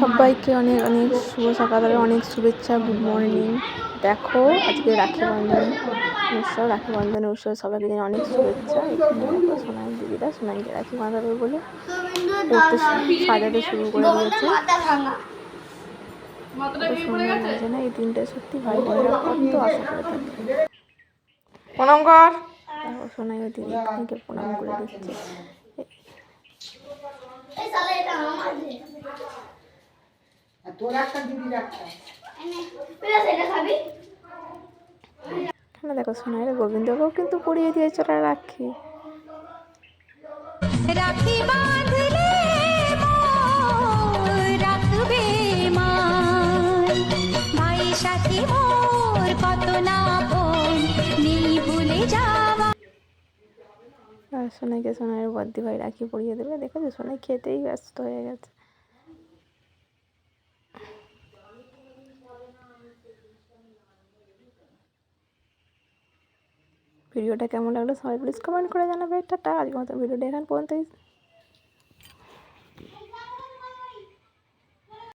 সবাইকে অনেক অনেক শুভ সকালের অনেক শুভেচ্ছা, গুড মর্নিং। দেখো আজকে রাখি বন্ধন উৎসব, রাখি বন্ধনের উৎসব সবাইকে জানাই অনেক শুভেচ্ছা। এখানে দেখো সোনাই দিদিরা সোনাইকে রাখি বাঁধাবে বলে পড়তে সাজাতে শুরু করে দিয়েছে। কত সুন্দর লাগছে না? এই দিনটা সত্যি ভাই বোনেরা কত আশা করে থাকে। প্রণাম কর। দেখো সোনাই ও দিদি ভাইকে প্রণাম করে দিচ্ছে। এখানে দেখো সোনাইরা গোবিন্দকেও কিন্তু পরিয়ে দিয়েছে ওরা রাখি। রাখি বাঁধলে রাখবে মা, ভাই সাথী মোর কত না নেই ভুলে যাওয়া। আর সোনাইকে সোনাইয়ের বদ্দি ভাই রাখি পরিয়ে দেবে। দেখেছো সোনাই খেতেই ব্যস্ত হয়ে গেছে। ভিডিওটা কেমন লাগলো সবাই প্লিজ কমেন্ট করে জানাবে। টাটা, আজকের মতো ভিডিওটা এখান পর্যন্তই।